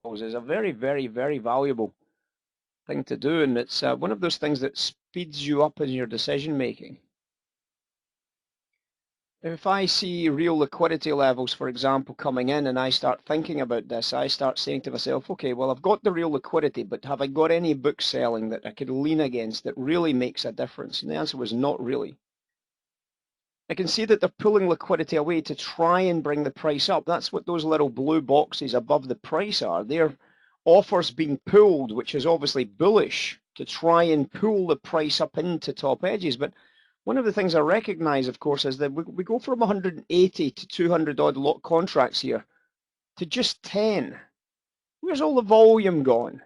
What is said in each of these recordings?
is a very, very, very valuable thing to do, and it's one of those things that speeds you up in your decision making. If I see real liquidity levels, for example, coming in and I start thinking about this, I start saying to myself, okay, well, I've got the real liquidity, but have I got any book selling that I could lean against that really makes a difference? And the answer was not really. I can see that they're pulling liquidity away to try and bring the price up. That's what those little blue boxes above the price are. They're offers being pulled, which is obviously bullish, to try and pull the price up into top edges. But one of the things I recognize, of course, is that we go from 180 to 200 odd lot contracts here to just 10. Where's all the volume gone?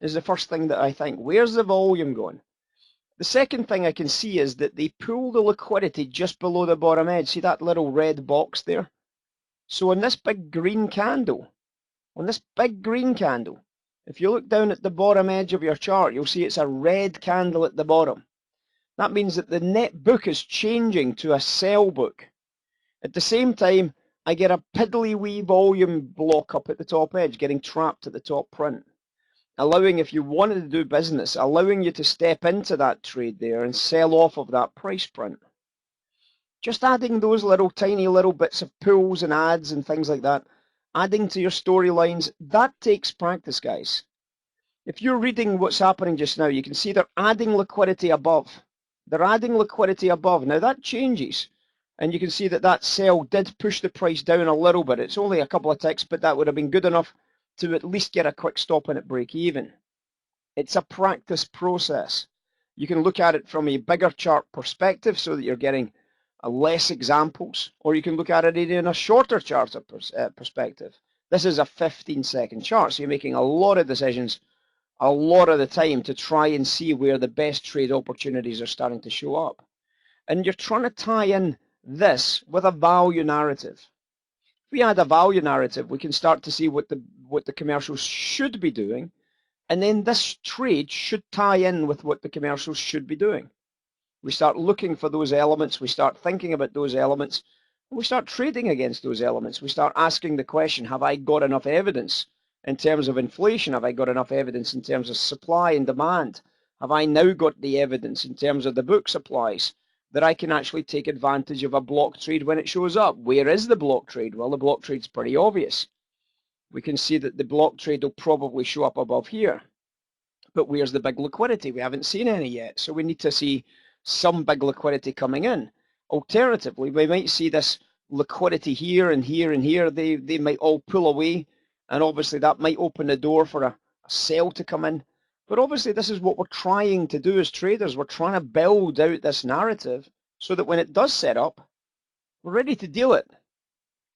Is the first thing that I think. Where's the volume gone? The second thing I can see is that they pull the liquidity just below the bottom edge. See that little red box there? So on this big green candle, if you look down at the bottom edge of your chart, you'll see it's a red candle at the bottom. That means that the net book is changing to a sell book. At the same time, I get a piddly wee volume block up at the top edge, getting trapped at the top print. Allowing, if you wanted to do business, allowing you to step into that trade there and sell off of that price print. Just adding those little tiny little bits of pulls and ads and things like that, adding to your storylines, that takes practice, guys. If you're reading what's happening just now, you can see they're adding liquidity above. They're adding liquidity above. Now that changes, and you can see that that sell did push the price down a little bit. It's only a couple of ticks, but that would have been good enough to at least get a quick stop in at break even. It's a practice process. You can look at it from a bigger chart perspective so that you're getting less examples, or you can look at it in a shorter chart perspective. This is a 15-second chart, so you're making a lot of decisions a lot of the time to try and see where the best trade opportunities are starting to show up. And you're trying to tie in this with a value narrative. If we add a value narrative, we can start to see what the commercials should be doing, and then this trade should tie in with what the commercials should be doing. We start looking for those elements, we start thinking about those elements, and we start trading against those elements. We start asking the question, have I got enough evidence in terms of inflation? Have I got enough evidence in terms of supply and demand? Have I now got the evidence in terms of the book supplies that I can actually take advantage of a block trade when it shows up? Where is the block trade? Well, the block trade's pretty obvious. We can see that the block trade will probably show up above here. But where's the big liquidity? We haven't seen any yet. So we need to see some big liquidity coming in. Alternatively, we might see this liquidity here and here and here. They might all pull away, and obviously that might open the door for a sell to come in. But obviously this is what we're trying to do as traders. We're trying to build out this narrative so that when it does set up, we're ready to deal it.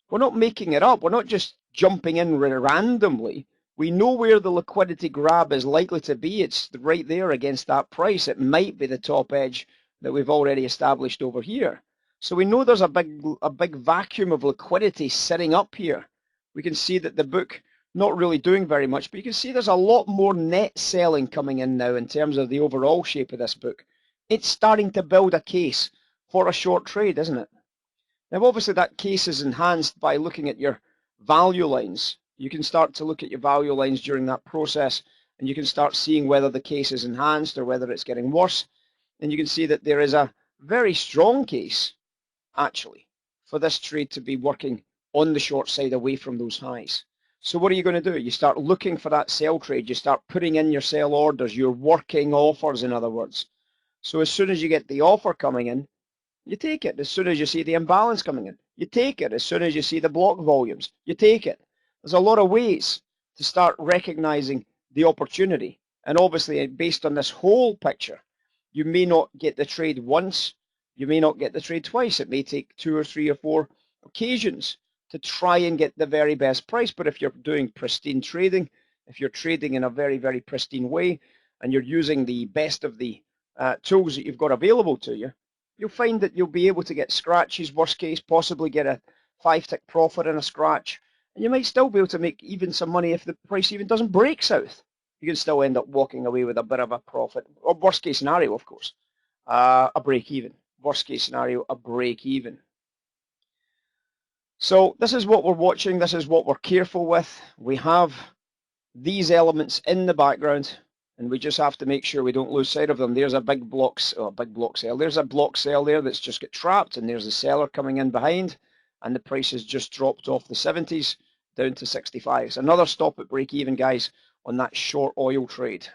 We're not making it up. We're not just jumping in randomly. We know where the liquidity grab is likely to be. It's right there against that price. It might be the top edge that we've already established over here. So we know there's a big vacuum of liquidity sitting up here. We can see that the book not really doing very much, but you can see there's a lot more net selling coming in now in terms of the overall shape of this book. It's starting to build a case for a short trade, isn't it? Now, obviously, that case is enhanced by looking at your value lines. You can start to look at your value lines during that process, and you can start seeing whether the case is enhanced or whether it's getting worse. And you can see that there is a very strong case, actually, for this trade to be working on the short side away from those highs. So what are you going to do? You start looking for that sell trade. You start putting in your sell orders. You're working offers, in other words. So as soon as you get the offer coming in, you take it. As soon as you see the imbalance coming in, you take it. As soon as you see the block volumes, you take it. There's a lot of ways to start recognizing the opportunity. And obviously, based on this whole picture, you may not get the trade once, you may not get the trade twice. It may take 2 or 3 or 4 occasions to try and get the very best price. But if you're doing pristine trading, if you're trading in a very, very pristine way, and you're using the best of the tools that you've got available to you, you'll find that you'll be able to get scratches, worst case, possibly get a 5-tick profit in a scratch, and you might still be able to make even some money if the price even doesn't break south. You can still end up walking away with a bit of a profit, or worst case scenario, of course, a break even. Worst case scenario, a break even. So this is what we're watching. This is what we're careful with. We have these elements in the background, and we just have to make sure we don't lose sight of them. There's a big block sale. There's a block sale there that's just got trapped, and there's the seller coming in behind, and the price has just dropped off the 70s down to 65s. Another stop at break even, guys, on that short oil trade.